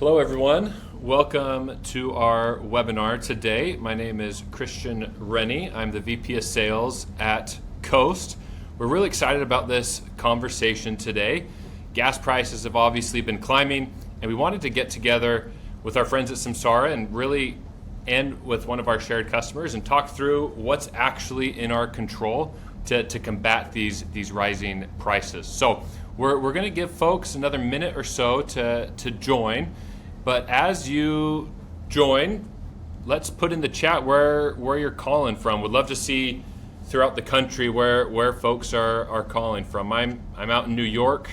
Hello everyone, welcome to our webinar today. My name is Christian Rennie. I'm the VP of Sales at Coast. We're really excited about this conversation today. Gas prices have obviously been climbing, and we wanted to get together with our friends at Samsara and with one of our shared customers and talk through what's actually in our control to combat these rising prices. So we're going to give folks another minute or so to join. But as you join, let's put in the chat where you're calling from. Would love to see throughout the country where folks are calling from. I'm out in New York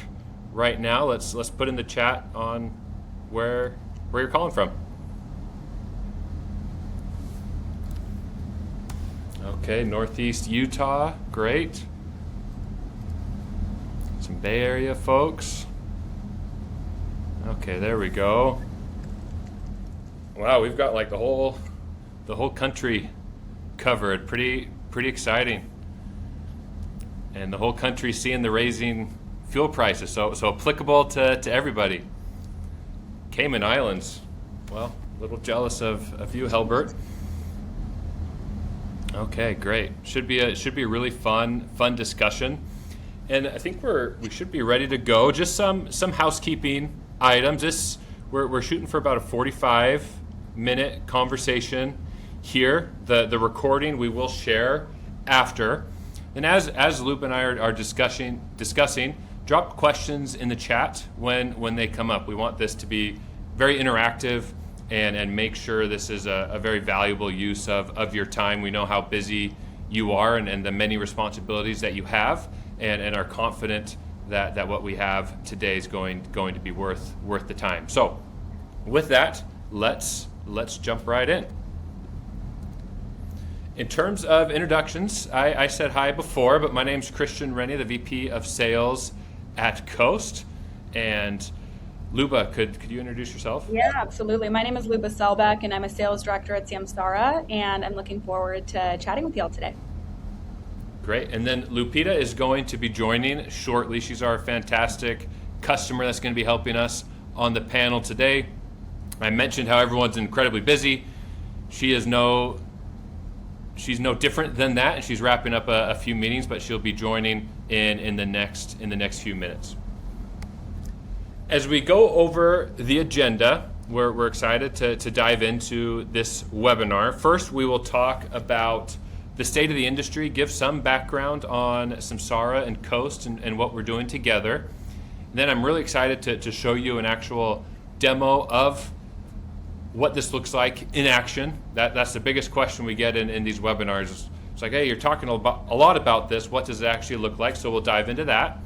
right now. Let's put in the chat on where you're calling from. Okay, Northeast Utah, great. Some Bay Area folks. Okay, there we go. Wow, we've got like the whole country covered. Pretty exciting. And the whole country seeing the raising fuel prices, so applicable to everybody. Cayman Islands, well, a little jealous of you, Helbert. Okay, great. Should be a really fun discussion, and I think we should be ready to go. Just some housekeeping items. We're shooting for about a 45-minute conversation here. The recording we will share after. And as Lupe and I are discussing, drop questions in the chat when they come up. We want this to be very interactive and make sure this is a very valuable use of your time. We know how busy you are and the many responsibilities that you have, and are confident that what we have today is going to be worth the time. So with that, let's jump right in. In terms of introductions, I said hi before, but my name's Christian Rennie, the VP of Sales at Coast. And Luba, could you introduce yourself? Yeah, absolutely. My name is Luba Selbach, and I'm a sales director at Samsara, and I'm looking forward to chatting with you all today. Great. And then Lupita is going to be joining shortly. She's our fantastic customer that's going to be helping us on the panel today. I mentioned how everyone's incredibly busy. She's no different than that, and she's wrapping up a few meetings, but she'll be joining in the next few minutes. As we go over the agenda, we're excited to dive into this webinar. First, we will talk about the state of the industry, give some background on Samsara and Coast and what we're doing together. Then I'm really excited to show you an actual demo of what this looks like in action. That's the biggest question we get in these webinars. It's like, hey, you're talking a lot about this. What does it actually look like? So we'll dive into that.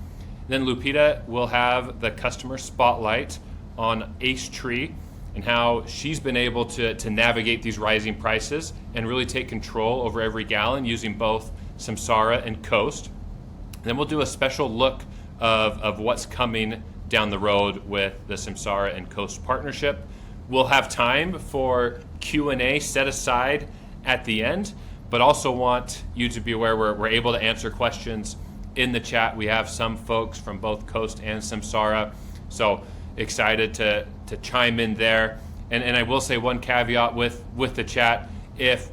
Then Lupita will have the customer spotlight on Ace Tree and how she's been able to navigate these rising prices and really take control over every gallon using both Samsara and Coast. Then we'll do a special look of what's coming down the road with the Samsara and Coast partnership. We'll have time for Q&A set aside at the end, but also want you to be aware we're able to answer questions in the chat. We have some folks from both Coast and Samsara, so excited to chime in there. And I will say one caveat with the chat: if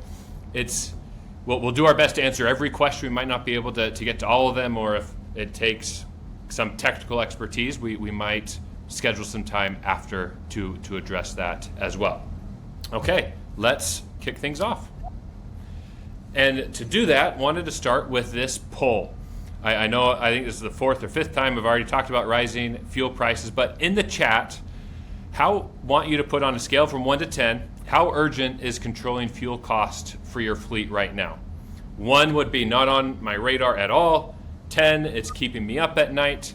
we'll do our best to answer every question. We might not be able to get to all of them, or if it takes some technical expertise, we might schedule some time after to address that as well. Okay, let's kick things off. And to do that, wanted to start with this poll. I think this is the fourth or fifth time I've already talked about rising fuel prices, but in the chat, want you to put on a scale from 1 to 10, how urgent is controlling fuel cost for your fleet right now? 1 would be not on my radar at all. 10, it's keeping me up at night.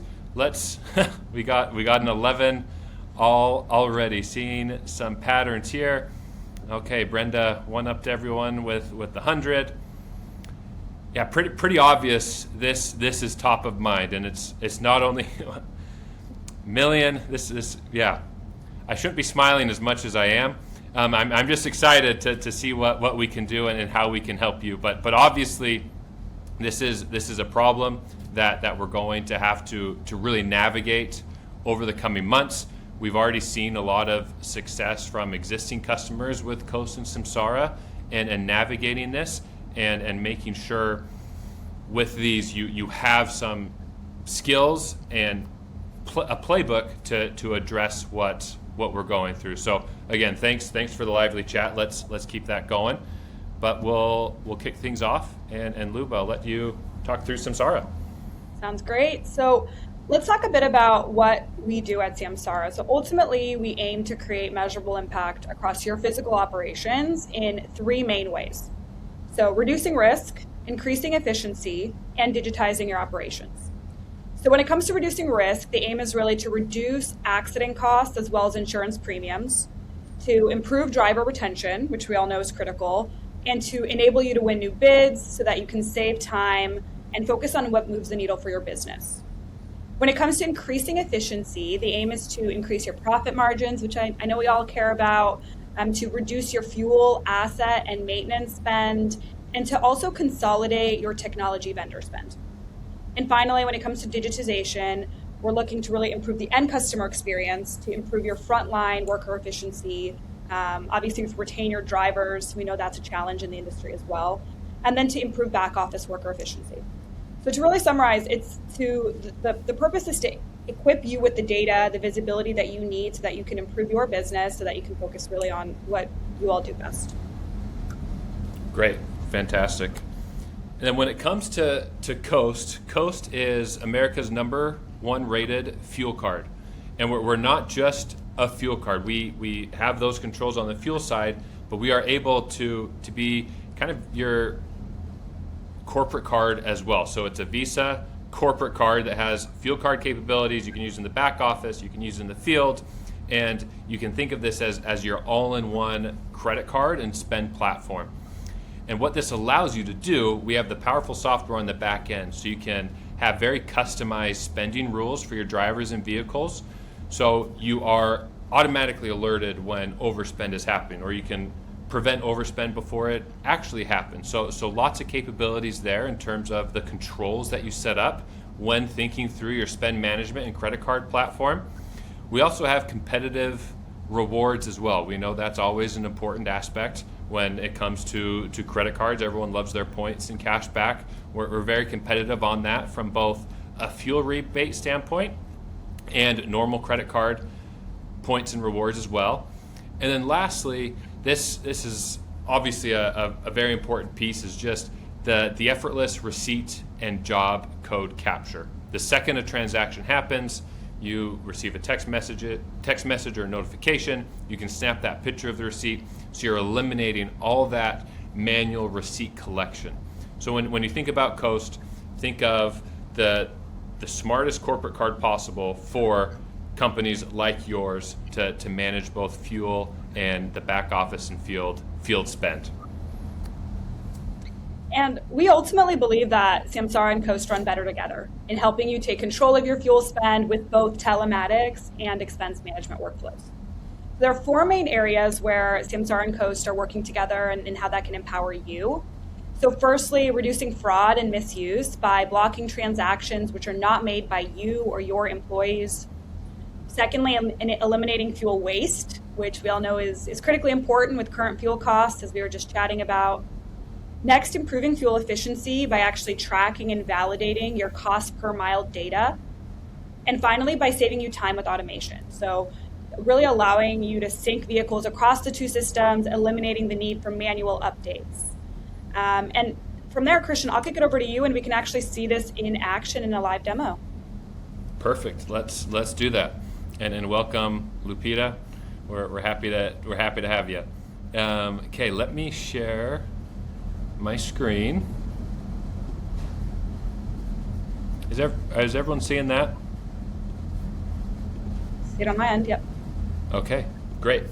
We got an 11 already, seeing some patterns here. Okay, Brenda, 1 up to everyone with the 100. Yeah, pretty obvious. This is top of mind, and it's not only million. This is, yeah. I shouldn't be smiling as much as I am. I'm just excited to see what we can do and how we can help you. But obviously, this is a problem that we're going to have to really navigate over the coming months. We've already seen a lot of success from existing customers with Coast and Samsara and navigating this and making sure with these you have some skills and a playbook to address what we're going through. So again, thanks for the lively chat. Let's keep that going. But we'll kick things off, and Lube, I'll let you talk through Samsara. Sounds great. So let's talk a bit about what we do at Samsara. So ultimately, we aim to create measurable impact across your physical operations in three main ways. So reducing risk, increasing efficiency, and digitizing your operations. So when it comes to reducing risk, the aim is really to reduce accident costs as well as insurance premiums, to improve driver retention, which we all know is critical, and to enable you to win new bids so that you can save time and focus on what moves the needle for your business. When it comes to increasing efficiency, the aim is to increase your profit margins, which I know we all care about, to reduce your fuel, asset, and maintenance spend, and to also consolidate your technology vendor spend. And finally, when it comes to digitization, we're looking to really improve the end customer experience, to improve your frontline worker efficiency, obviously to retain your drivers. We know that's a challenge in the industry as well. And then to improve back office worker efficiency. So to really summarize, it's the purpose is to equip you with the data, the visibility that you need so that you can improve your business, so that you can focus really on what you all do best. Great, fantastic. And then when it comes to Coast is America's #1 rated fuel card. And we're not just a fuel card. We have those controls on the fuel side, but we are able to be kind of your corporate card as well. So it's a Visa corporate card that has fuel card capabilities. You can use in the back office, you can use in the field, and you can think of this as your all-in-one credit card and spend platform. And what this allows you to do, we have the powerful software on the back end, so you can have very customized spending rules for your drivers and vehicles. So you are automatically alerted when overspend is happening, or you can prevent overspend before it actually happens. So lots of capabilities there in terms of the controls that you set up when thinking through your spend management and credit card platform. We also have competitive rewards as well. We know that's always an important aspect when it comes to credit cards. Everyone loves their points and cash back. We're very competitive on that from both a fuel rebate standpoint and normal credit card points and rewards as well. And then lastly, this is obviously a very important piece, is just the effortless receipt and job code capture. The second a transaction happens, you receive a text message or a notification. You can snap that picture of the receipt, so you're eliminating all that manual receipt collection. So when you think about Coast, think of the smartest corporate card possible for companies like yours to manage both fuel and the back office and field spend. And we ultimately believe that Samsara and Coast run better together in helping you take control of your fuel spend with both telematics and expense management workflows. There are four main areas where Samsara and Coast are working together and how that can empower you. So firstly, reducing fraud and misuse by blocking transactions which are not made by you or your employees. Secondly, eliminating fuel waste, which we all know is critically important with current fuel costs, as we were just chatting about. Next, improving fuel efficiency by actually tracking and validating your cost per mile data. And finally, by saving you time with automation. So really allowing you to sync vehicles across the two systems, eliminating the need for manual updates. And from there, Christian, I'll kick it over to you and we can actually see this in action in a live demo. Perfect. Let's do that. And welcome, Lupita. We're happy to have you. Okay, let me share my screen. Is everyone seeing that? See it on my end, yep. Okay, great.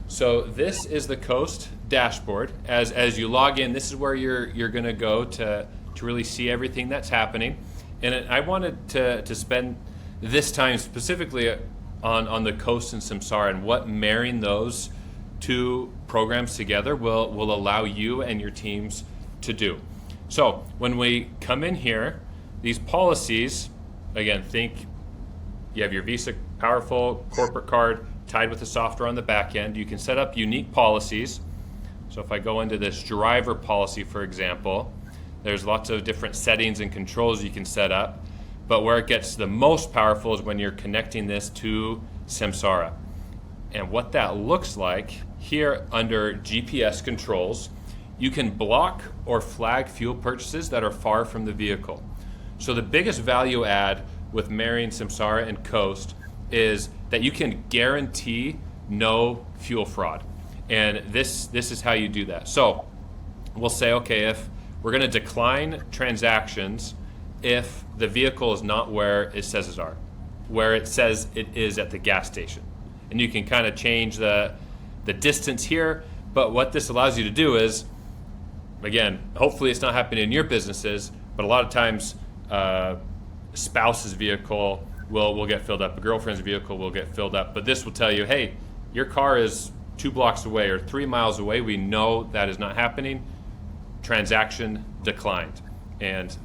So this is the Coast dashboard. As you log in, this is where you're going to go to really see everything that's happening. And I wanted to spend this time specifically on the Coast and Samsara and what marrying those two programs together will allow you and your teams to do. So when we come in here, these policies, again, think you have your Visa powerful corporate card tied with the software on the back end. You can set up unique policies. So if I go into this driver policy, for example, there's lots of different settings and controls you can set up. But where it gets the most powerful is when you're connecting this to Samsara. And what that looks like here under GPS controls, you can block or flag fuel purchases that are far from the vehicle. So the biggest value add with marrying Samsara and Coast is that you can guarantee no fuel fraud. And this is how you do that. So we'll say, okay, if we're going to decline transactions if the vehicle is not where it says it are, where it says it is at the gas station. And you can kind of change the distance here, but what this allows you to do is, again, hopefully it's not happening in your businesses, but a lot of times a spouse's vehicle will get filled up, a girlfriend's vehicle will get filled up, but this will tell you, hey, your car is 2 blocks away or 3 miles away. We know that is not happening. Transaction declined. And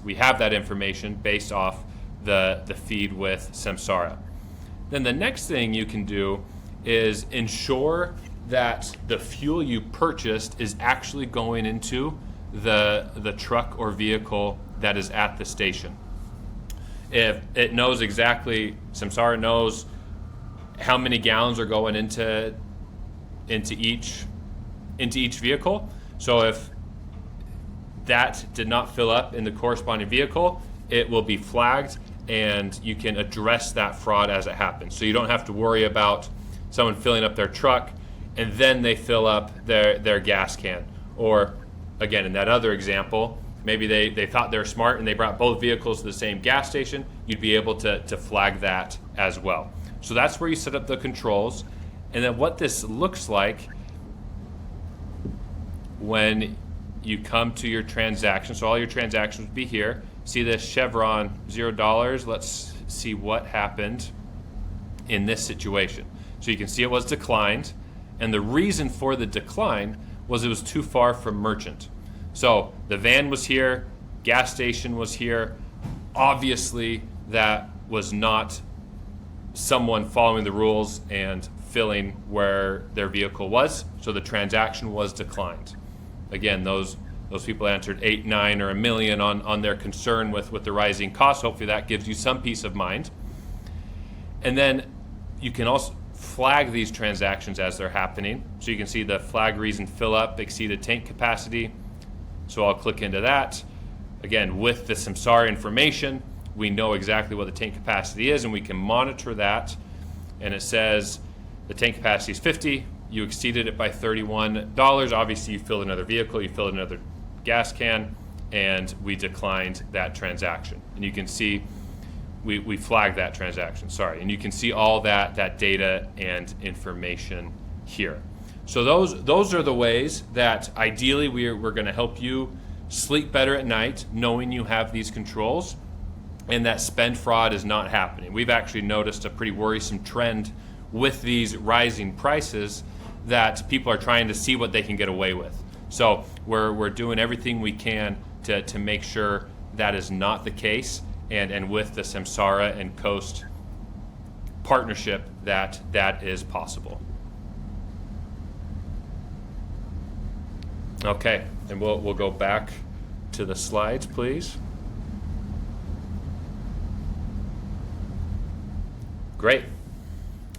we have that information based off the feed with Samsara. Then the next thing you can do is ensure that the fuel you purchased is actually going into the truck or vehicle that is at the station. If it knows exactly, Samsara knows how many gallons are going into each vehicle. So if that did not fill up in the corresponding vehicle, it will be flagged and you can address that fraud as it happens. So you don't have to worry about someone filling up their truck and then they fill up their gas can. Or again, in that other example, maybe they thought they're smart and they brought both vehicles to the same gas station. You'd be able to flag that as well. So that's where you set up the controls. And then what this looks like when you come to your transaction. So all your transactions would be here. See this chevron, $0. Let's see what happened in this situation. So you can see it was declined. And the reason for the decline was it was too far from merchant. So the van was here, gas station was here. Obviously that was not someone following the rules and filling where their vehicle was. So the transaction was declined. Again, those people answered 8, 9, or $1 million on their concern with the rising costs. Hopefully that gives you some peace of mind. And then you can also flag these transactions as they're happening. So you can see the flag reason fill up exceeded tank capacity. So I'll click into that. Again, with the Samsara information, we know exactly what the tank capacity is and we can monitor that. And it says the tank capacity is 50. You exceeded it by $31. Obviously, you filled another vehicle, you filled another gas can, and we declined that transaction. And you can see we flagged that transaction, sorry. And you can see all that data and information here. So those are the ways that ideally we're going to help you sleep better at night, knowing you have these controls and that spend fraud is not happening. We've actually noticed a pretty worrisome trend with these rising prices that people are trying to see what they can get away with. So we're doing everything we can to make sure that is not the case, and with the Samsara and Coast partnership that is possible. Okay, and we'll go back to the slides, please. Great.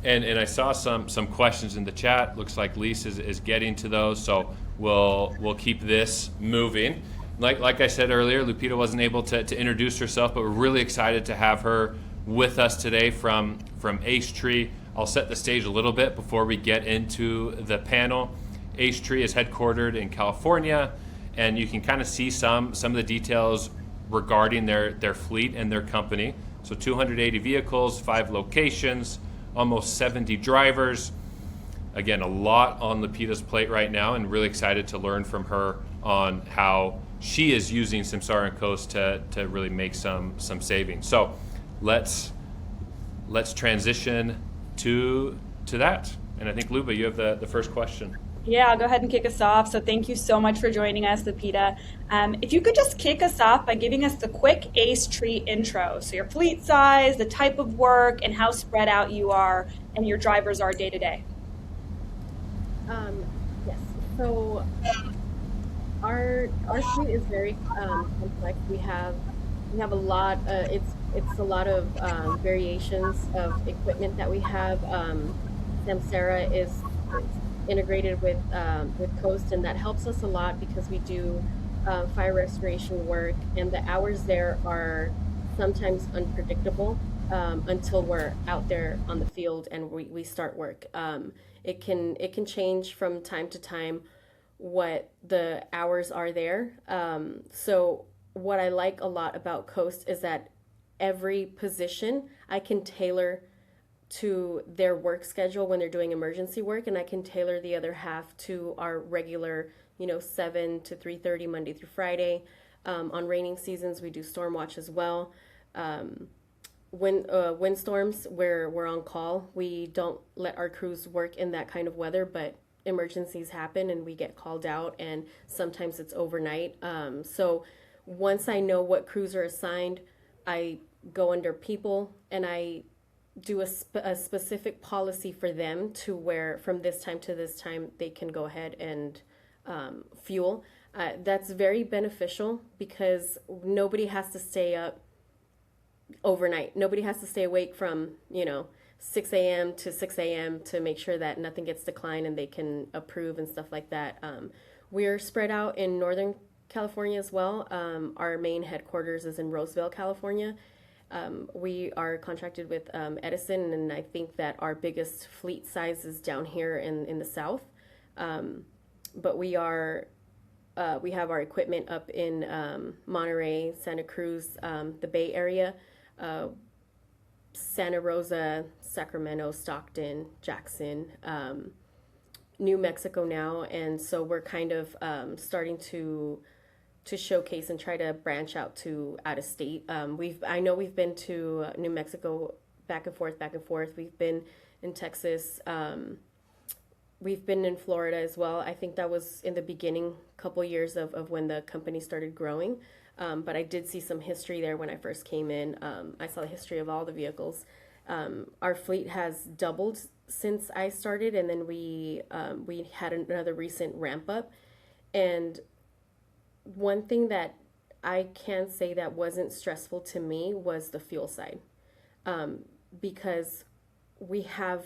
And I saw some questions in the chat. Looks like Lisa is getting to those, so we'll keep this moving. Like I said earlier, Lupita wasn't able to introduce herself, but we're really excited to have her with us today from Ace Tree. I'll set the stage a little bit before we get into the panel. Ace Tree is headquartered in California, and you can kind of see some of the details regarding their fleet and their company. So 280 vehicles, 5 locations, almost 70 drivers. Again, a lot on Lupita's plate right now, and really excited to learn from her on how she is using Samsara and Coast to really make some savings. So let's transition to that. And I think, Luba, you have the first question. Yeah, I'll go ahead and kick us off. So thank you so much for joining us, Lupita. If you could just kick us off by giving us the quick ACE tree intro. So your fleet size, the type of work, and how spread out you are and your drivers are day to day. Um, yes. So our fleet is very complex. We have a lot. It's a lot of variations of equipment that we have. Samsara is integrated with Coast, and that helps us a lot because we do fire restoration work, and the hours there are sometimes unpredictable until we're out there on the field and we start work. It can change from time to time what the hours are there. So what I like a lot about Coast is that every position I can tailor to their work schedule when they're doing emergency work, and I can tailor the other half to our regular, 7 to 3:30 Monday through Friday. On raining seasons, we do storm watch as well. When windstorms, we're on call. We don't let our crews work in that kind of weather, but emergencies happen and we get called out, and sometimes it's overnight. So once I know what crews are assigned, I go under people and I do a specific policy for them to where from this time to this time they can go ahead and fuel. That's very beneficial because nobody has to stay up overnight. Nobody has to stay awake from, 6 a.m. to 6 a.m. to make sure that nothing gets declined and they can approve and stuff like that. We're spread out in Northern California as well. Our main headquarters is in Roseville, California. We are contracted with Edison, and I think that our biggest fleet size is down here in the south. But we have our equipment up in Monterey, Santa Cruz, the Bay Area, Santa Rosa, Sacramento, Stockton, Jackson, New Mexico now, and so we're kind of starting to showcase and try to branch out to out of state. I know we've been to New Mexico back and forth, back and forth. We've been in Texas. We've been in Florida as well. I think that was in the beginning couple years of when the company started growing. But I did see some history there when I first came in. I saw the history of all the vehicles. Our fleet has doubled since I started, and then we had another recent ramp up. And one thing that I can say that wasn't stressful to me was the fuel side, because we have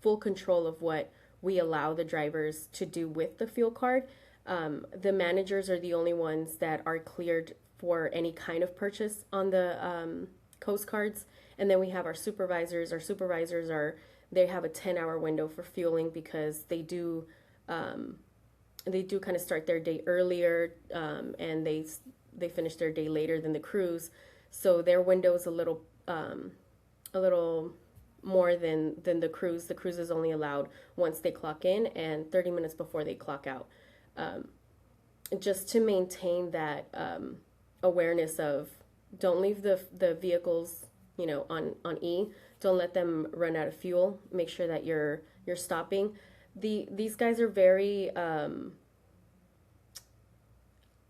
full control of what we allow the drivers to do with the fuel card. The managers are the only ones that are cleared for any kind of purchase on the Coast cards. And then we have our supervisors. Our supervisors they have a 10-hour window for fueling because they do kind of start their day earlier, and they finish their day later than the crews. So their window is a little more than the crews. The crews is only allowed once they clock in and 30 minutes before they clock out. Just to maintain that awareness of don't leave the vehicles, on E. Don't let them run out of fuel. Make sure that you're stopping. These guys are very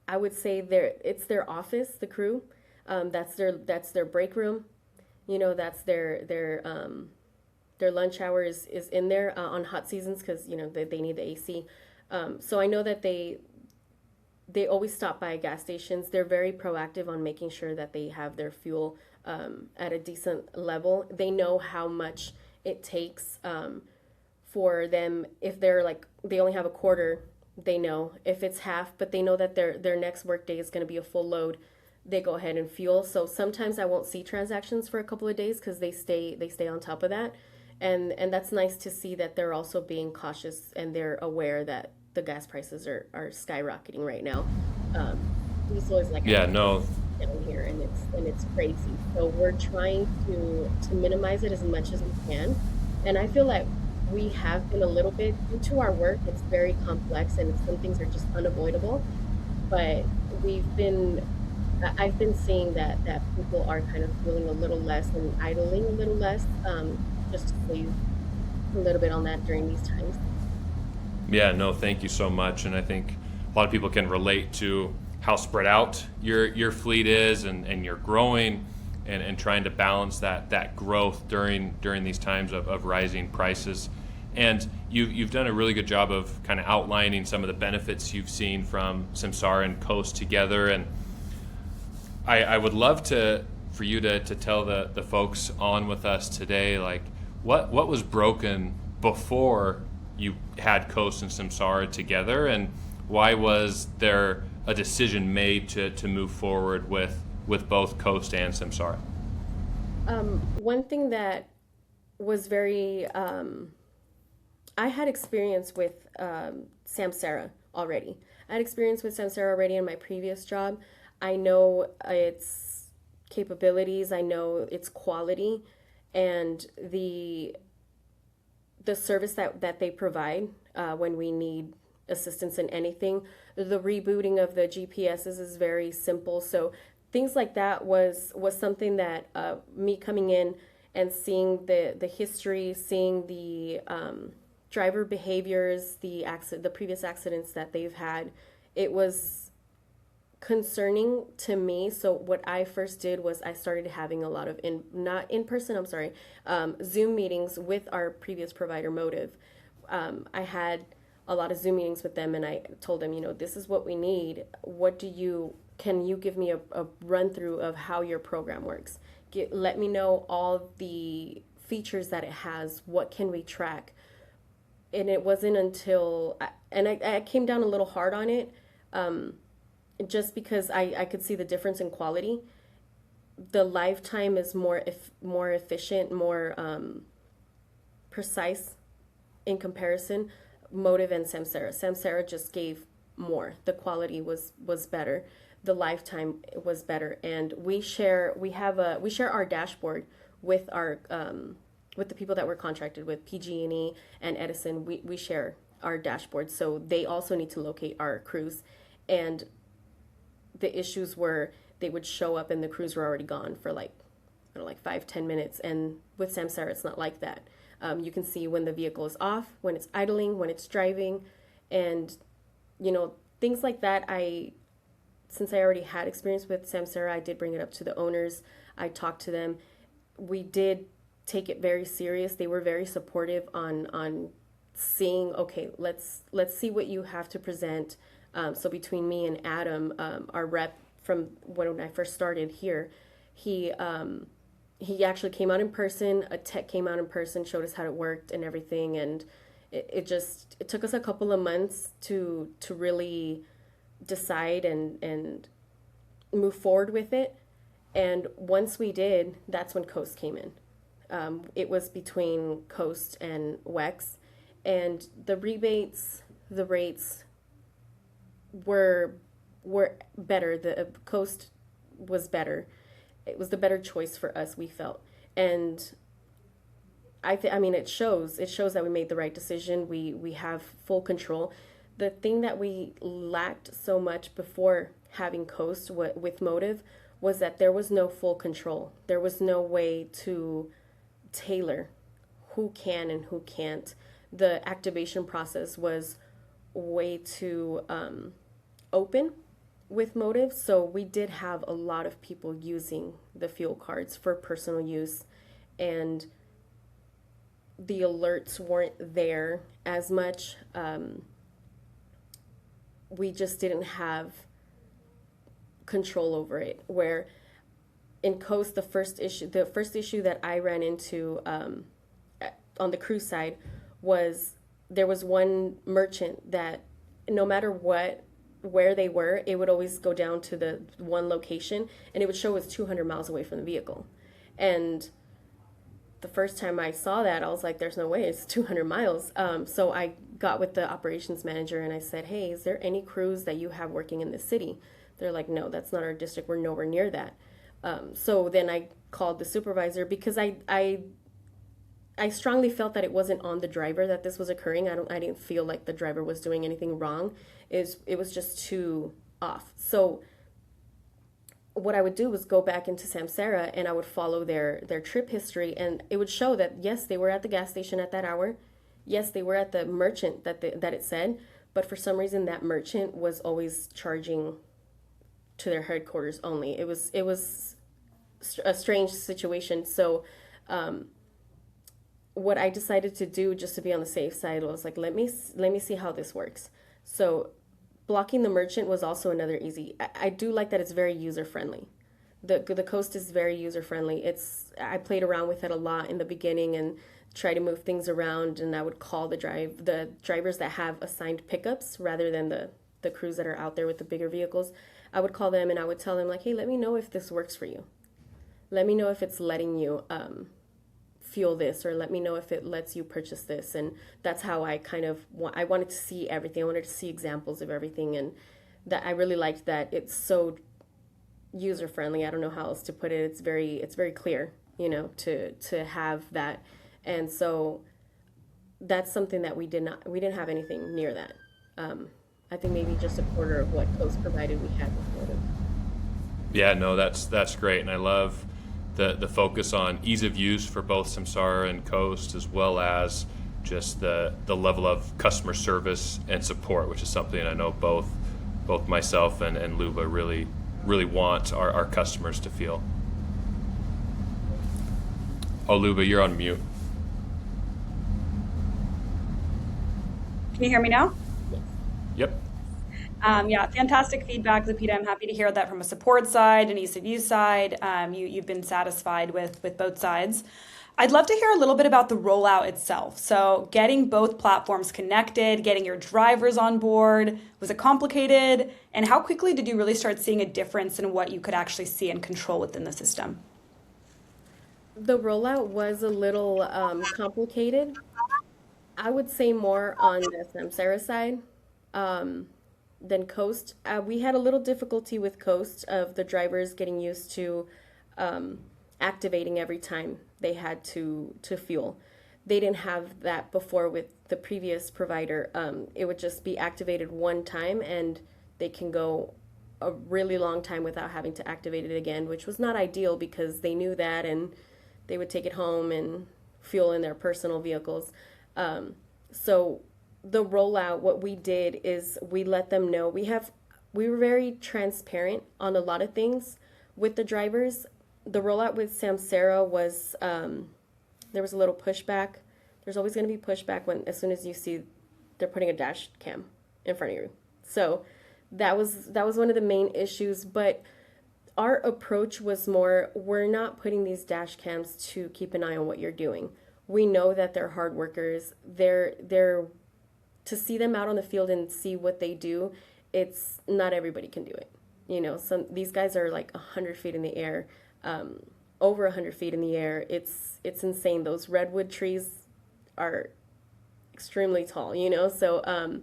I would say it's their office, the crew. That's their break room. That's their lunch hour is in there on hot seasons because they need the AC. So I know that they always stop by gas stations. They're very proactive on making sure that they have their fuel at a decent level. They know how much it takes for them. If they're like they only have a quarter, they know. If it's half, but they know that their next work day is going to be a full load, they go ahead and fuel. So sometimes I won't see transactions for a couple of days because they stay on top of that, and that's nice to see that they're also being cautious and they're aware that the gas prices are skyrocketing right now. Diesel is like Yeah, no, down here, and it's crazy. So we're trying to minimize it as much as we can, and I feel like we have been a little bit due to our work. It's very complex, and some things are just unavoidable. But I've been seeing that people are kind of feeling a little less and idling a little less, just to save a little bit on that during these times. Yeah, no, thank you so much. And I think a lot of people can relate to how spread out your fleet is, and you're growing, and trying to balance that growth during these times of rising prices. And you've done a really good job of kind of outlining some of the benefits you've seen from Samsara and Coast together. And I would love for you to tell the folks on with us today, like what was broken before you had Coast and Samsara together, and why was there a decision made to move forward with both Coast and Samsara? One thing that was very, I had experience with Samsara already. I had experience with Samsara already in my previous job. I know its capabilities, I know its quality, and the service that they provide when we need assistance in anything. The rebooting of the GPSs is very simple. So things like that was something that me coming in and seeing the history, seeing the driver behaviors, the previous accidents that they've had, it was concerning to me. So what I first did was I started having a lot of not in person, I'm sorry, Zoom meetings with our previous provider, Motive. I had a lot of Zoom meetings with them, and I told them, this is what we need. Can you give me a run through of how your program works? Let me know all the features that it has. What can we track? And it wasn't until, I came down a little hard on it, just because I could see the difference in quality. The lifetime is more efficient, more precise in comparison. Motive and Samsara just gave more. The quality was better. The lifetime was better, and we share our dashboard with our with the people that we're contracted with, PG&E and Edison. We share our dashboard, so they also need to locate our crews. And the issues were they would show up and the crews were already gone for like 5-10 minutes. And with Samsara, it's not like that. You can see when the vehicle is off, when it's idling, when it's driving, and things like that. Since I already had experience with Samsara, I did bring it up to the owners. I talked to them. We did take it very serious. They were very supportive on seeing, okay, let's see what you have to present. So between me and Adam, our rep from when I first started here, he actually came out in person. A tech came out in person, showed us how it worked and everything, and it took us a couple of months to really decide and move forward with it. And once we did, that's when Coast came in. It was between Coast and WEX, and the rates were better. The Coast was better. It was the better choice for us, we felt. And I mean it shows that we made the right decision. We have full control. The thing that we lacked so much before having Coast with Motive was that there was no full control. There was no way to tailor who can and who can't. The activation process was way too open with Motive, so we did have a lot of people using the fuel cards for personal use, and the alerts weren't there as much. We just didn't have control over it. Where in Coast, the first issue that I ran into on the cruise side was there was one merchant that no matter where they were, it would always go down to the one location, and it would show us 200 miles away from the vehicle. And the first time I saw that, I was like, there's no way, it's 200 miles. So I got with the operations manager and I said, hey, is there any crews that you have working in this city? They're like, no, that's not our district. We're nowhere near that. So then I called the supervisor because I strongly felt that it wasn't on the driver that this was occurring. I didn't feel like the driver was doing anything wrong. It was just too off. So what I would do was go back into Samsara and I would follow their trip history, and it would show that yes, they were at the gas station at that hour. yes, they were at the merchant that it said, but for some reason that merchant was always charging to their headquarters only. It was a strange situation. So what I decided to do just to be on the safe side was like, let me see how this works. So blocking the merchant was also another easy. I do like that it's very user friendly. The Coast is very user friendly. I played around with it a lot in the beginning and try to move things around, and I would call the drivers that have assigned pickups rather than the crews that are out there with the bigger vehicles. I would call them and I would tell them like, hey, let me know if this works for you. Let me know if it's letting you fuel this, or let me know if it lets you purchase this. And that's how I wanted to see everything. I wanted to see examples of everything, and that I really liked that it's so user friendly. I don't know how else to put it. It's very clear, to have that. And so that's something that we didn't have anything near that. I think maybe just a quarter of what Coast provided we had before. Yeah, no, that's great, and I love the focus on ease of use for both Samsara and Coast, as well as just the level of customer service and support, which is something I know both myself and Luba really want our customers to feel. Oh, Luba, you're on mute. Can you hear me now? Yep. Yeah, fantastic feedback, Lupita. I'm happy to hear that from a support side and ease of use side. You've been satisfied with both sides. I'd love to hear a little bit about the rollout itself. So getting both platforms connected, getting your drivers on board, was it complicated? And how quickly did you really start seeing a difference in what you could actually see and control within the system? The rollout was a little complicated. I would say more on the Samsara side than Coast. We had a little difficulty with Coast of the drivers getting used to activating every time they had to fuel. They didn't have that before with the previous provider. It would just be activated one time and they can go a really long time without having to activate it again, which was not ideal because they knew that and they would take it home and fuel in their personal vehicles. So the rollout, what we did is we let them know we were very transparent on a lot of things with the drivers. The rollout with Samsara was there was a little pushback. There's always going to be pushback as soon as you see they're putting a dash cam in front of you. So that was one of the main issues. But our approach was more, we're not putting these dash cams to keep an eye on what you're doing. We know that they're hard workers. They're to see them out on the field and see what they do. It's not everybody can do it. These guys are like 100 feet in the air, over 100 feet in the air. It's insane. Those redwood trees are extremely tall. So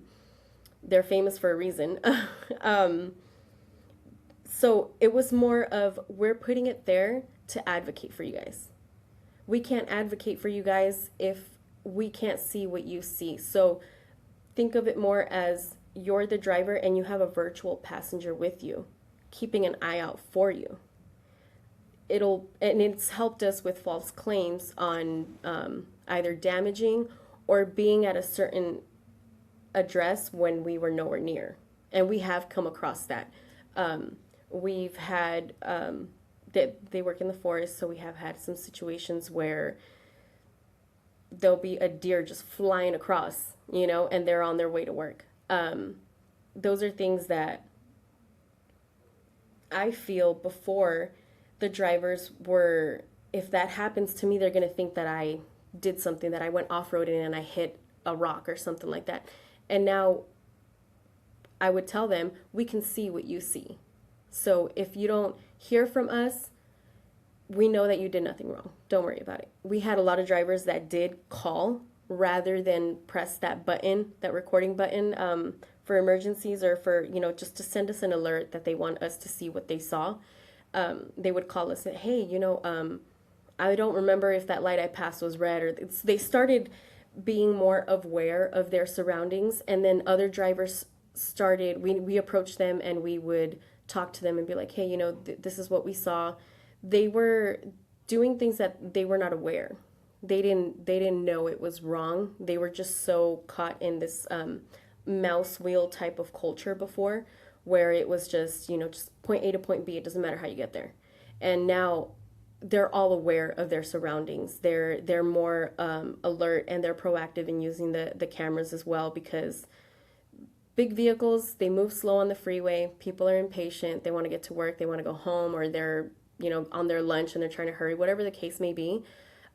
they're famous for a reason. So it was more of, we're putting it there to advocate for you guys. We can't advocate for you guys if we can't see what you see. So think of it more as you're the driver and you have a virtual passenger with you, keeping an eye out for you. It's helped us with false claims on either damaging or being at a certain address when we were nowhere near. And we have come across that. We've had, they work in the forest, so we have had some situations where there'll be a deer just flying across, and they're on their way to work. Those are things that I feel before the drivers were, if that happens to me, they're going to think that I did something, that I went off-roading and I hit a rock or something like that. And now I would tell them, we can see what you see. So if you don't hear from us, we know that you did nothing wrong. Don't worry about it. We had a lot of drivers that did call rather than press that button, that recording button, for emergencies or for, just to send us an alert that they want us to see what they saw. They would call us and say, hey, I don't remember if that light I passed was red, or they started being more aware of their surroundings. And then other drivers started, we approached them and we would talk to them and be like, hey, this is what we saw. They were doing things that they were not aware. they didn't know it was wrong. They were just so caught in this mouse wheel type of culture before, where it was just, just point A to point B. It doesn't matter how you get there. And now they're all aware of their surroundings. They're more alert, and they're proactive in using the cameras as well, because big vehicles, they move slow on the freeway. People are impatient. They want to get to work. They want to go home, or they're, on their lunch and they're trying to hurry, whatever the case may be,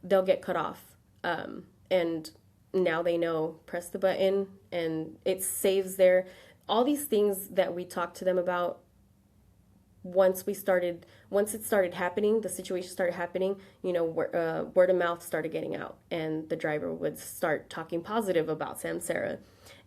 they'll get cut off. And now they know, press the button, and it saves all these things that we talked to them about. Once it started happening, the situation started happening, word of mouth started getting out, and the driver would start talking positive about Samsara.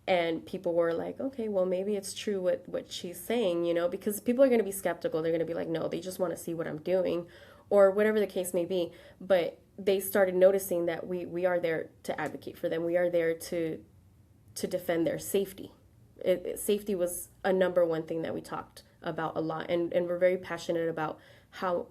And people were like, okay, well, maybe it's true what she's saying, because people are going to be skeptical. They're going to be like, no, they just want to see what I'm doing, or whatever the case may be. But they started noticing that we are there to advocate for them. We are there to defend their safety. Safety was a number one thing that we talked about a lot. And we're very passionate about how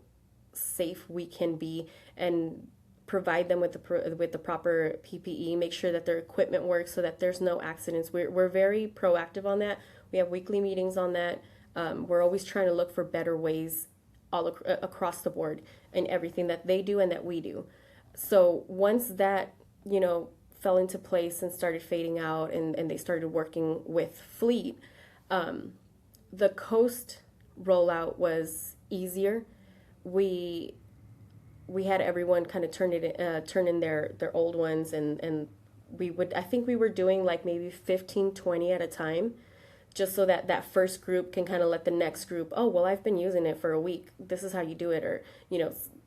safe we can be, and provide them with the proper PPE, make sure that their equipment works so that there's no accidents. We're very proactive on that. We have weekly meetings on that. We're always trying to look for better ways across the board in everything that they do and that we do. So once that, fell into place and started fading out, and they started working with Fleet, the Coast rollout was easier. We had everyone kind of turn in their old ones, and I think we were doing like maybe 15, 20 at a time, just so that first group can kind of let the next group, oh, well, I've been using it for a week. This is how you do it. Or,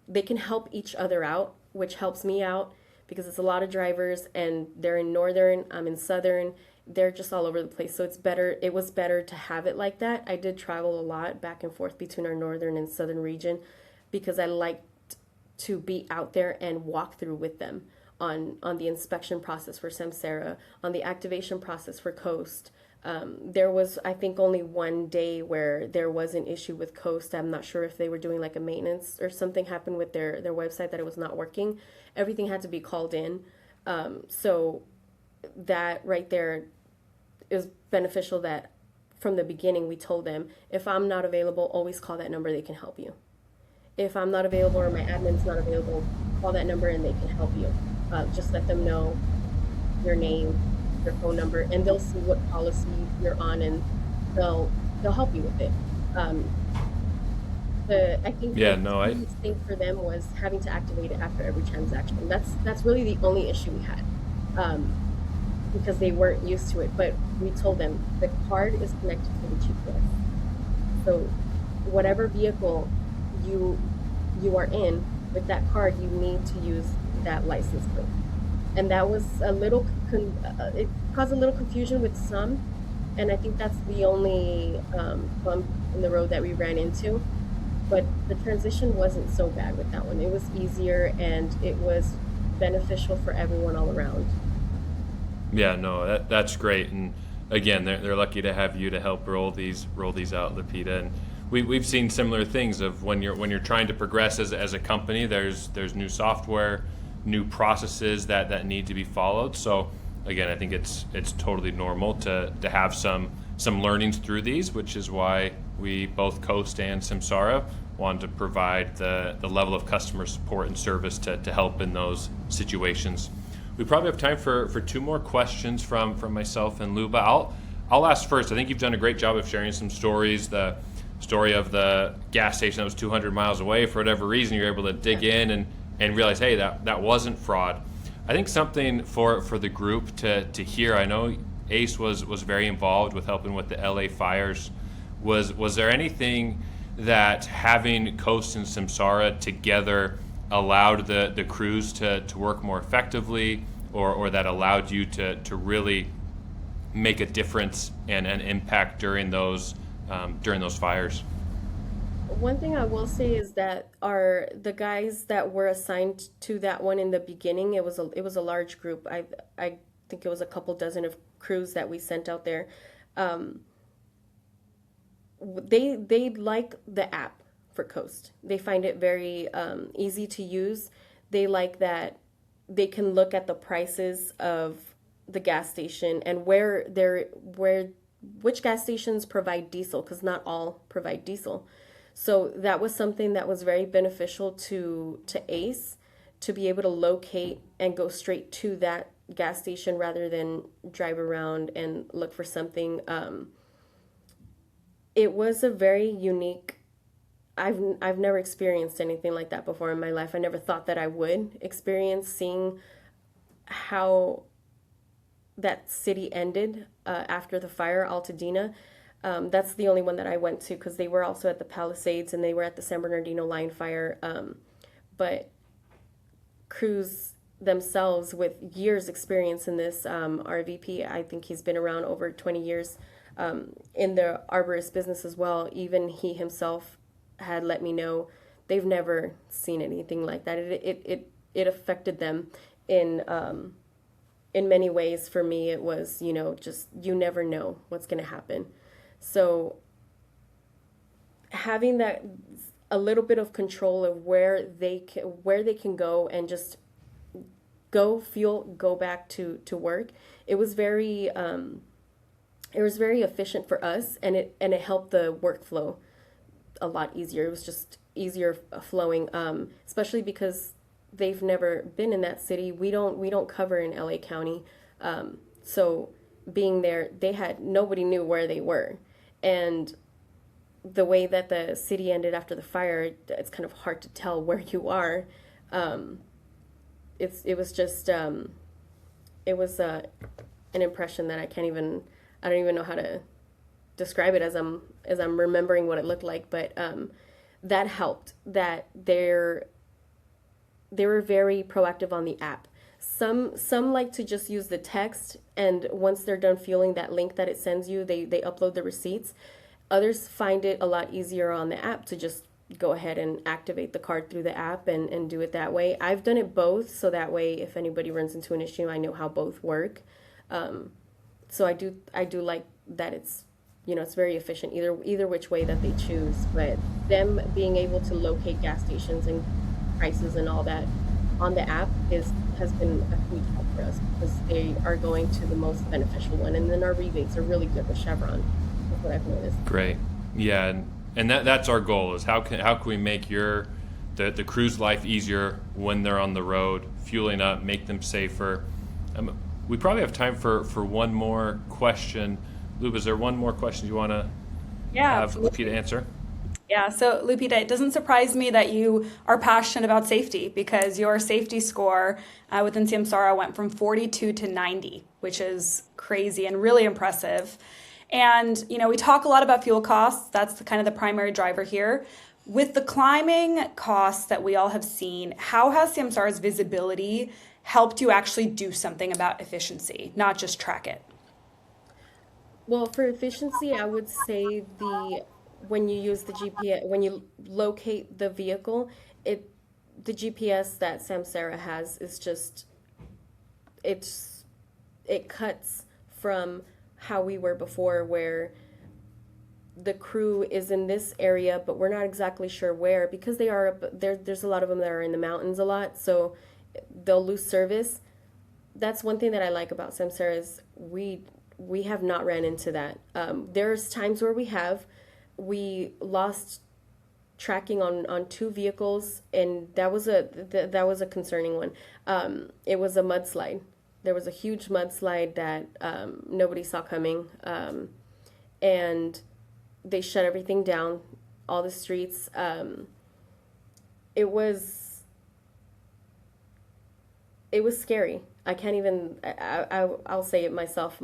they can help each other out, which helps me out, because it's a lot of drivers, and they're in Northern, I'm in Southern. They're just all over the place. So it was better to have it like that. I did travel a lot back and forth between our Northern and Southern region, because I liked to be out there and walk through with them on the inspection process for Samsara, on the activation process for Coast. There was, I think, only one day where there was an issue with Coast. I'm not sure if they were doing like a maintenance or something happened with their website that it was not working. Everything had to be called in. So that right there is beneficial, that from the beginning we told them, if I'm not available, always call that number, they can help you. If I'm not available or my admin's not available, call that number and they can help you. Just let them know your name, your phone number, and they'll see what policy you're on, and they'll help you with it. I think the biggest thing for them was having to activate it after every transaction. That's really the only issue we had, because they weren't used to it. But we told them the card is connected to the GPS, so whatever vehicle you are in with that card, you need to use that license plate. And that was it caused a little confusion with some, and I think that's the only bump in the road that we ran into. But the transition wasn't so bad with that one. It was easier, and it was beneficial for everyone all around. Yeah, no, that's great. And again, they're lucky to have you to help roll these out, Lupita. And we've seen similar things of when you're trying to progress as a company, there's new software, new processes that need to be followed. So again, I think it's totally normal to have some learnings through these, which is why we, both Coast and Samsara, wanted to provide the level of customer support and service to help in those situations. We probably have time for two more questions from myself and Luba. I'll ask first. I think you've done a great job of sharing some stories. The story of the gas station that was 200 miles away, for whatever reason, you're able to dig in and realize, hey, that wasn't fraud. I think something for the group to hear, I know Ace was very involved with helping with the LA fires. Was there anything that having Coast and Samsara together allowed the crews to work more effectively, or that allowed you to really make a difference and an impact during those fires? One thing I will say is that the guys that were assigned to that one in the beginning, it was a large group. I think it was a couple dozen of crews that we sent out there. They like the app for Coast. They find it very easy to use. They like that they can look at the prices of the gas station and which gas stations provide diesel, because not all provide diesel. So that was something that was very beneficial to Ace, to be able to locate and go straight to that gas station rather than drive around and look for something. It was a very unique. I've never experienced anything like that before in my life. I never thought that I would experience seeing how that city ended after the fire, Altadena. That's the only one that I went to, because they were also at the Palisades and they were at the San Bernardino line fire. But crews themselves with years experience in this, RVP, I think he's been around over 20 years in the arborist business as well. Even he himself had let me know they've never seen anything like that. It affected them in many ways. For me, it was, just, you never know what's going to happen. So having that, a little bit of control of where they can go and just go back to work. It was very efficient for us, and it helped the workflow a lot easier. It was just easier flowing, especially because they've never been in that city. We don't cover in LA County, so being there, nobody knew where they were, and the way that the city ended after the fire, it's kind of hard to tell where you are. It was an impression that I don't even know how to describe it as I'm remembering what it looked like, but that helped, that they were very proactive on the app. Some like to just use the text, and once they're done fueling that link that it sends you, they upload the receipts. Others find it a lot easier on the app to just go ahead and activate the card through the app and do it that way. I've done it both, so that way if anybody runs into an issue, I know how both work. So I do like that it's very efficient either which way that they choose. But them being able to locate gas stations and prices and all that on the app has been a huge help for us, because they are going to the most beneficial one, and then our rebates are really good with Chevron. That's what I've noticed. Great. Yeah, and that's our goal, is how can we make the crew's life easier when they're on the road, fueling up, make them safer. We probably have time for one more question. Lupe, is there one more question you want to have Lupita answer? Yeah, so Lupita, it doesn't surprise me that you are passionate about safety, because your safety score within Samsara went from 42 to 90, which is crazy and really impressive. And, we talk a lot about fuel costs. That's kind of the primary driver here. With the climbing costs that we all have seen, how has Samsara's visibility helped you actually do something about efficiency, not just track it? Well, for efficiency, I would say when you use the GPS, when you locate the vehicle, the GPS that Samsara has is just, it cuts from how we were before, where the crew is in this area, but we're not exactly sure where, because there's a lot of them that are in the mountains a lot, so they'll lose service. That's one thing that I like about Samsara, is we have not ran into that. There's times where we lost tracking on two vehicles, and that was a concerning one. It was a mudslide. There was a huge mudslide that nobody saw coming, and they shut everything down, all the streets. It was scary. I can't even. I'll say it myself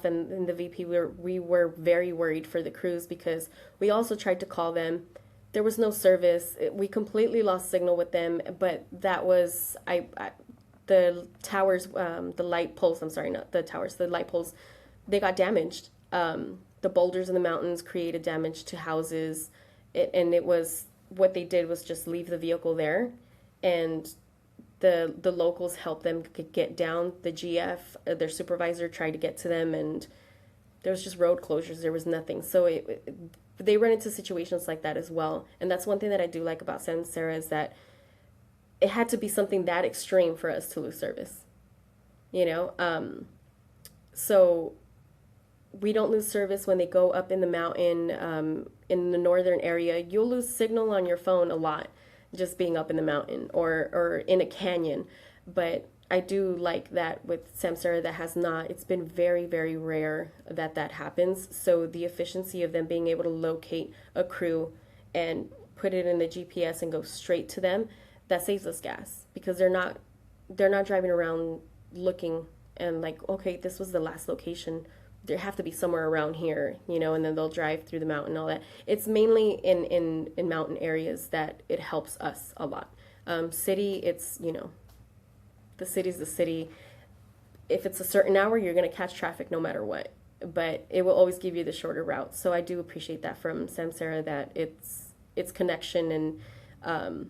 and the VP. We were very worried for the crews, because we also tried to call them. There was no service. We completely lost signal with them. But that was the towers, the light poles. I'm sorry, not the towers. The light poles, they got damaged. The boulders in the mountains created damage to houses, and it was, what they did was just leave the vehicle there, and the locals helped them get down. The GF, their supervisor, tried to get to them, and there was just road closures. There was nothing. So they run into situations like that as well. And that's one thing that I do like about Samsara, is that it had to be something that extreme for us to lose service, you know? So we don't lose service when they go up in the mountain, in the northern area. You'll lose signal on your phone a lot just being up in the mountain or in a canyon. But I do like that with Samsara that has not, it's been very, very rare that that happens. So the efficiency of them being able to locate a crew and put it in the GPS and go straight to them, that saves us gas because they're not driving around looking and like, okay, this was the last location. There have to be somewhere around here, you know, and then they'll drive through the mountain and all that. It's mainly in mountain areas that it helps us a lot. City, it's, you know, the city's the city. If it's a certain hour, you're going to catch traffic no matter what. But it will always give you the shorter route. So I do appreciate that from Samsara that it's connection and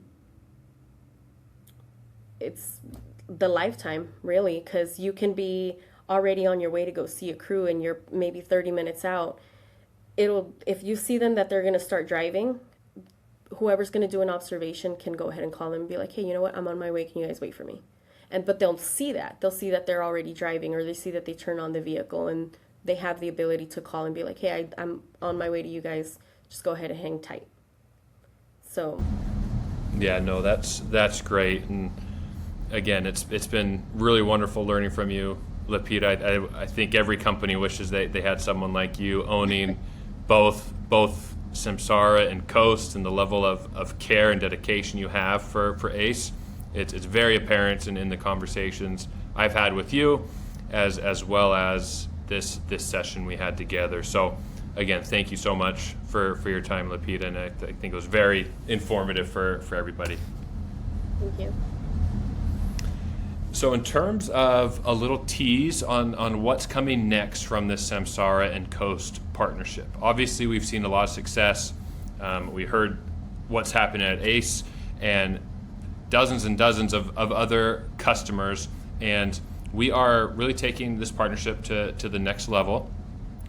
it's the lifetime really, because you can be already on your way to go see a crew and you're maybe 30 minutes out. It'll, if you see them that they're going to start driving, whoever's going to do an observation can go ahead and call them and be like, hey, you know what, I'm on my way, can you guys wait for me? But they'll see that they're already driving, or they see that they turn on the vehicle and they have the ability to call and be like, hey, I'm on my way to you guys, just go ahead and hang tight. So Yeah, no, that's great. And again, it's been really wonderful learning from you, Lupita. I think every company wishes they had someone like you owning both Samsara and Coast, and the level of care and dedication you have for ACE. It's very apparent in the conversations I've had with you, as well as this session we had together. So again, thank you so much for your time, Lupita, and I think it was very informative for everybody. thank you. So in terms of a little tease on what's coming next from this Samsara and Coast partnership, obviously we've seen a lot of success. We heard what's happening at ACE and dozens and dozens of other customers, and we are really taking this partnership to the next level,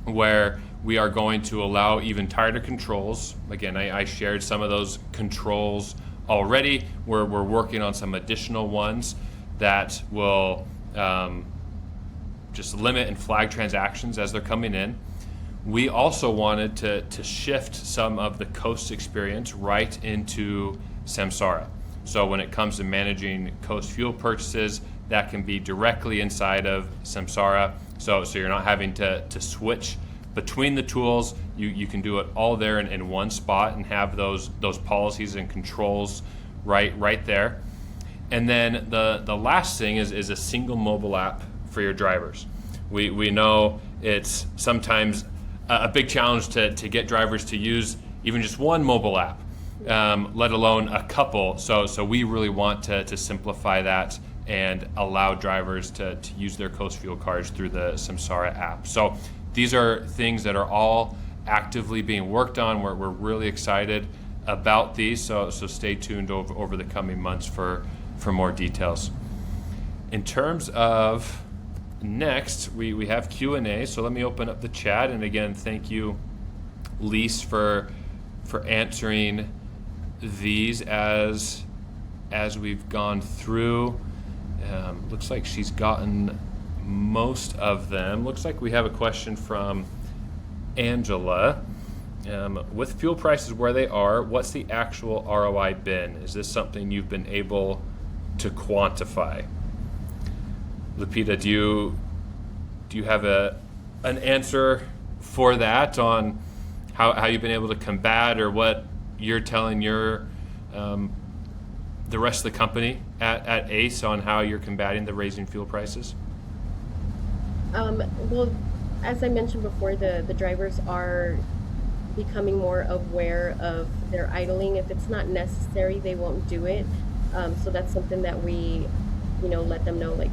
where we are going to allow even tighter controls. Again, I shared some of those controls already. We're working on some additional ones that will just limit and flag transactions as they're coming in. We also wanted to shift some of the Coast experience right into Samsara. So when it comes to managing Coast fuel purchases, that can be directly inside of Samsara. So you're not having to switch between the tools. You can do it all there in one spot and have those policies and controls right there. And then the last thing is a single mobile app for your drivers. We know it's sometimes a big challenge to get drivers to use even just one mobile app, let alone a couple. So we really want to simplify that and allow drivers to use their Coast fuel cards through the Samsara app. So these are things that are all actively being worked on. We're really excited about these. So stay tuned over the coming months for more details. In terms of next, we have Q&A. So let me open up the chat. And again, thank you, Lise, for answering these as we've gone through. Looks like she's gotten most of them. Looks like we have a question from Angela. With fuel prices where they are, what's the actual ROI been? Is this something you've been able to quantify? Lupita, do you have an answer for that on how you've been able to combat, or what you're telling your the rest of the company at ACE on how you're combating the raising fuel prices? Well, as I mentioned before, the drivers are becoming more aware of their idling. If it's not necessary, they won't do it. So that's something that we, let them know. Like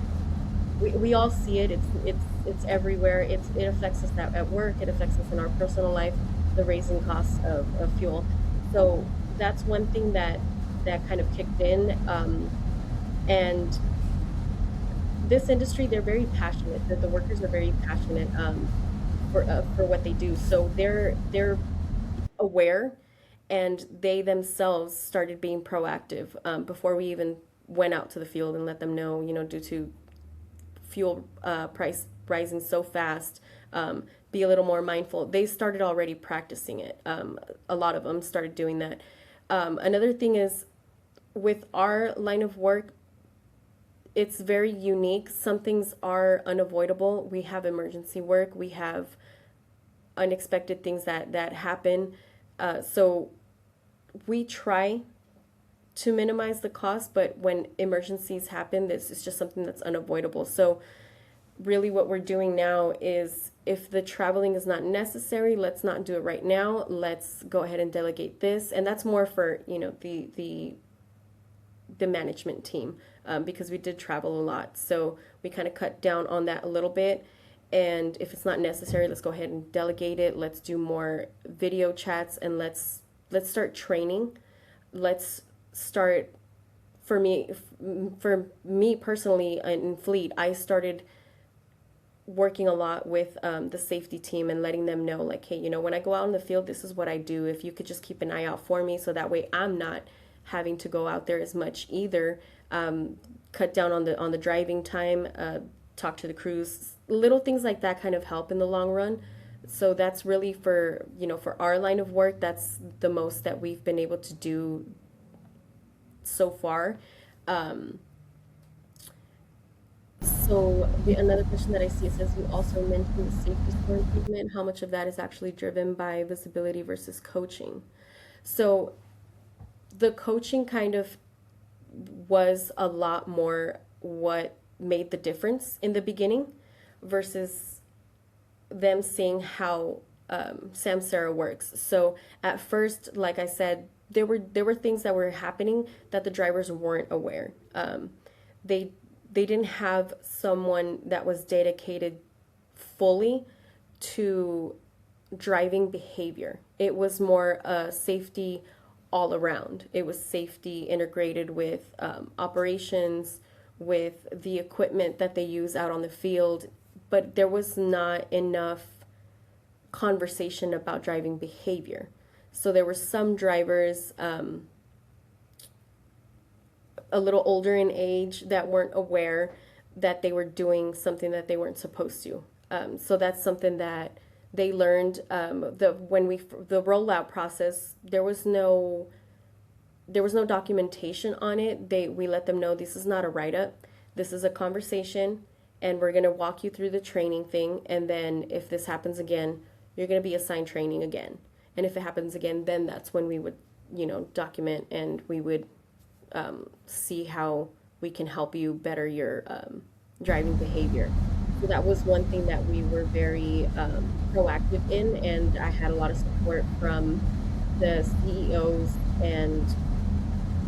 we all see it. It's everywhere. It affects us at work. It affects us in our personal life. The raising costs of fuel. So that's one thing that kind of kicked in. And this industry, they're very passionate. The workers are very passionate for what they do. So they're aware, and they themselves started being proactive before we even went out to the field and let them know, due to fuel price rising so fast, be a little more mindful. They started already practicing it. A lot of them started doing that. Another thing is, with our line of work, it's very unique. Some things are unavoidable. We have emergency work. We have unexpected things that happen. So we try to minimize the cost, but when emergencies happen, this is just something that's unavoidable. So really what we're doing now is, if the traveling is not necessary, let's not do it right now. Let's go ahead and delegate this. And that's more for, the management team, because we did travel a lot. So we kind of cut down on that a little bit. And if it's not necessary, let's go ahead and delegate it. Let's do more video chats, and let's start training. Let's start, for me personally in fleet, I started working a lot with the safety team and letting them know, like, hey, when I go out in the field, this is what I do. If you could just keep an eye out for me, so that way I'm not having to go out there as much either. Cut down on the driving time, talk to the crews, little things like that kind of help in the long run. So that's really for our line of work, that's the most that we've been able to do so far. So another question that I see, it says you also mentioned the safety score improvement. How much of that is actually driven by visibility versus coaching? So the coaching kind of was a lot more what made the difference in the beginning, versus them seeing how Samsara works. So at first, like I said, there were things that were happening that the drivers weren't aware. They didn't have someone that was dedicated fully to driving behavior. It was more safety all around. It was safety integrated with operations, with the equipment that they use out on the field, but there was not enough conversation about driving behavior. So there were some drivers a little older in age that weren't aware that they were doing something that they weren't supposed to. So that's something that they learned. The rollout process, there was no documentation on it. We let them know, this is not a write-up, this is a conversation, and we're going to walk you through the training thing, and then if this happens again, you're going to be assigned training again. And if it happens again, then that's when we would document, and we would see how we can help you better your driving behavior. So that was one thing that we were very proactive in, and I had a lot of support from the CEOs and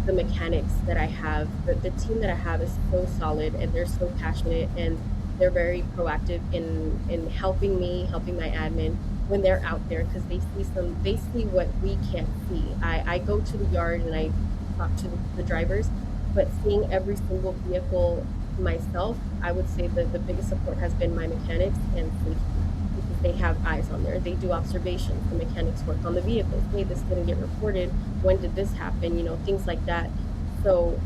the mechanics that I have. The team that I have is so solid, and they're so passionate, and they're very proactive in helping me, helping my admin when they're out there, because they see what we can't see. I go to the yard and I talk to the drivers, but seeing every single vehicle myself, I would say that the biggest support has been my mechanics and safety, because they have eyes on there. They do observations. The mechanics work on the vehicles. Hey, this didn't get reported. When did this happen? Things like that. So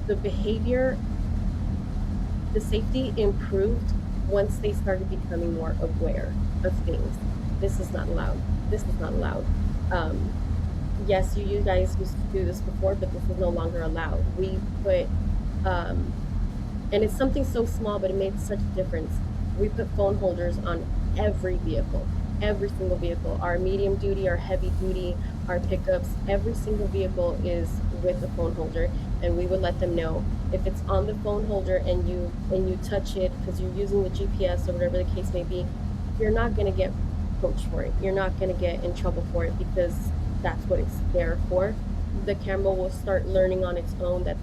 the behavior, the safety improved once they started becoming more aware of things. This is not allowed. This is not allowed. Yes, you guys used to do this before, but this is no longer allowed. We put, and it's something so small, but it made such a difference. We put phone holders on every vehicle, every single vehicle. Our medium duty, our heavy duty, our pickups, every single vehicle is with a phone holder, and we would let them know if it's on the phone holder and you touch it because you're using the GPS or whatever the case may be, you're not going to get coached for it. You're not going to get in trouble for it, because that's what it's there for. The camera will start learning on its own that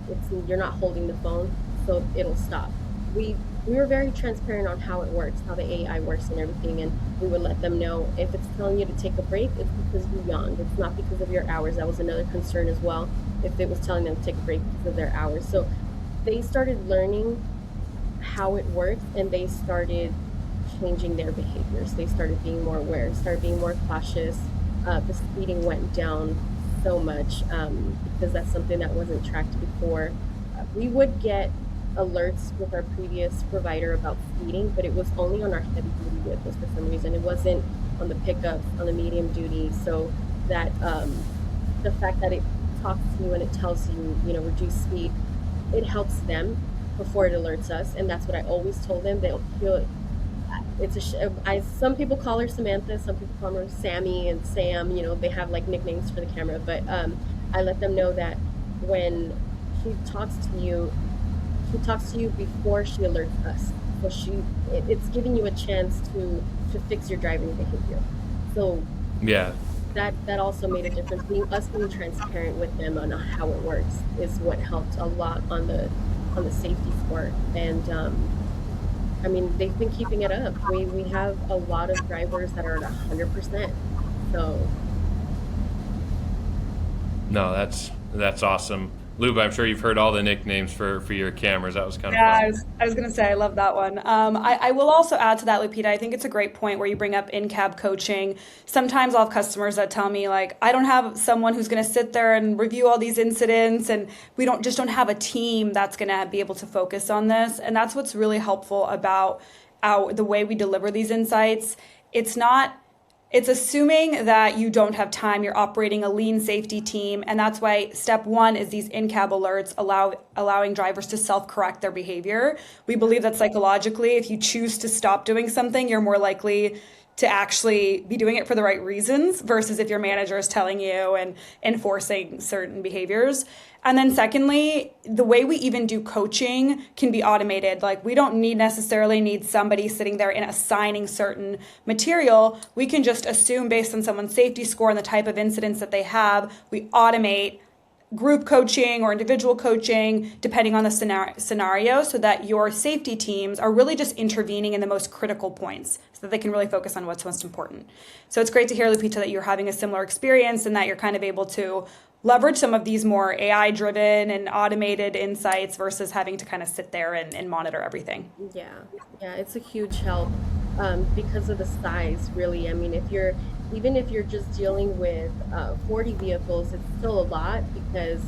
you're not holding the phone, so it'll stop. We were very transparent on how it works, how the AI works and everything, and we would let them know if it's telling you to take a break, it's because you yawned. It's not because of your hours. That was another concern as well, if it was telling them to take a break because of their hours. So they started learning how it works, and they started changing their behaviors. They started being more aware, started being more cautious. The speeding went down so much, because that's something that wasn't tracked before. we would get alerts with our previous provider about speeding, but it was only on our heavy duty vehicles for some reason. It wasn't on the pickups, on the medium duty. So that the fact that it talks to you and it tells you, reduce speed, it helps them before it alerts us. And that's what I always told them. Some people call her Samantha, some people call her Sammy and Sam. They have like nicknames for the camera, but I let them know that when she talks to you before she alerts us. So it's giving you a chance to fix your driving behavior. So Yeah. that also made a difference. Being transparent with them on how it works is what helped a lot on the safety score. And they've been keeping it up. We have a lot of drivers that are at 100%. So No, that's awesome. Luba, I'm sure you've heard all the nicknames for your cameras. That was kind of Yeah, fun. I was going to say, I love that one. I will also add to that, Lupita. I think it's a great point where you bring up in-cab coaching. Sometimes I'll have customers that tell me, like, I don't have someone who's going to sit there and review all these incidents, and we don't have a team that's going to be able to focus on this. And that's what's really helpful about the way we deliver these insights. It's assuming that you don't have time. You're operating a lean safety team. And that's why step one is these in-cab alerts, allowing drivers to self-correct their behavior. We believe that psychologically, if you choose to stop doing something, you're more likely to actually be doing it for the right reasons versus if your manager is telling you and enforcing certain behaviors. And then secondly, the way we even do coaching can be automated. Like, we don't necessarily need somebody sitting there and assigning certain material. We can just assume based on someone's safety score and the type of incidents that they have, we automate group coaching or individual coaching, depending on the scenario, so that your safety teams are really just intervening in the most critical points so that they can really focus on what's most important. So it's great to hear, Lupita, that you're having a similar experience and that you're kind of able to leverage some of these more AI-driven and automated insights versus having to kind of sit there and monitor everything. yeah, it's a huge help because of the size, really. I mean, even if you're just dealing with 40 vehicles, it's still a lot because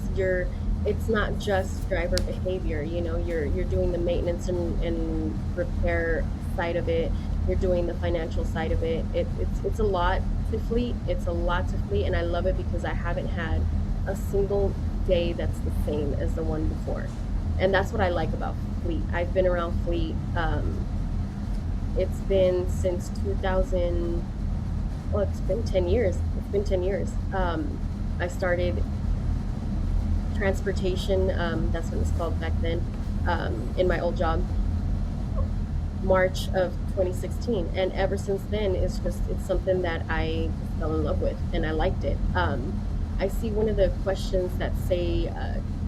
it's not just driver behavior. You're doing the maintenance and repair side of it. You're doing the financial side of it. It's a lot to fleet. It's a lot to fleet, and I love it because I haven't had a single day that's the same as the one before. And that's what I like about fleet. I've been around fleet. It's been since 2000. Well, it's been 10 years. I started transportation. That's what it's called back then. In my old job, March of 2016, and ever since then, it's something that I fell in love with, and I liked it. I see one of the questions that say,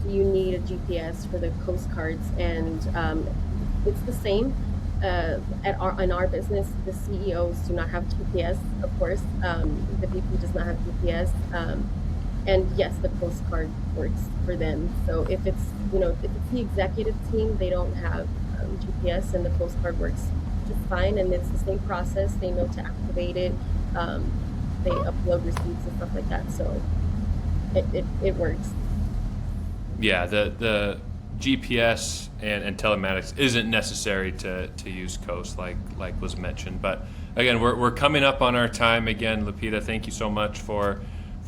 "Do you need a GPS for the Coast Cards?" And it's the same. In our business, the CEOs do not have GPS, of course. The VP does not have GPS. And yes, the Coast Guard works for them. So if it's the executive team, they don't have GPS, and the Coast Guard works just fine. And it's the same process. They know to activate it. They upload receipts and stuff like that. So it works. Yeah, the GPS and telematics isn't necessary to use Coast like was mentioned. But again, we're coming up on our time. Again, Lupita, thank you so much for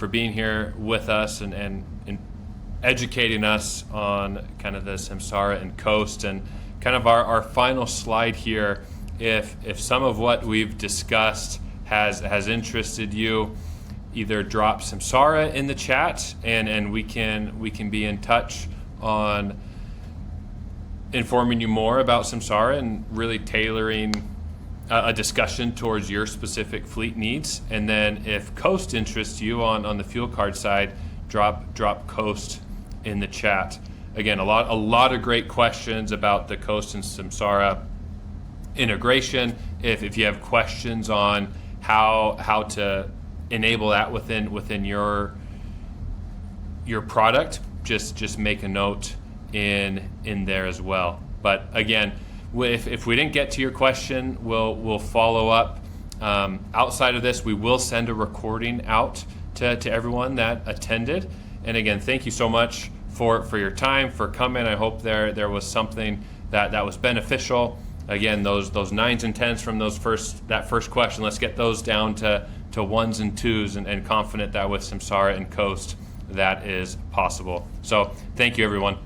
being here with us and educating us on kind of the Samsara and Coast. And kind of our final slide here, if some of what we've discussed has interested you, either drop Samsara in the chat and we can be in touch on informing you more about Samsara and really tailoring a discussion towards your specific fleet needs. And then if Coast interests you on the fuel card side, drop Coast in the chat. Again, a lot of great questions about the Coast and Samsara integration. If you have questions on how to enable that within your product, just make a note in there as well. But again, if we didn't get to your question, we'll follow up. Outside of this, we will send a recording out to everyone that attended. And again, thank you so much for your time, for coming. I hope there was something that was beneficial. Again, those 9s and 10s from that first question, let's get those down to 1s and 2s, and confident that with Samsara and Coast that is possible. So thank you, everyone.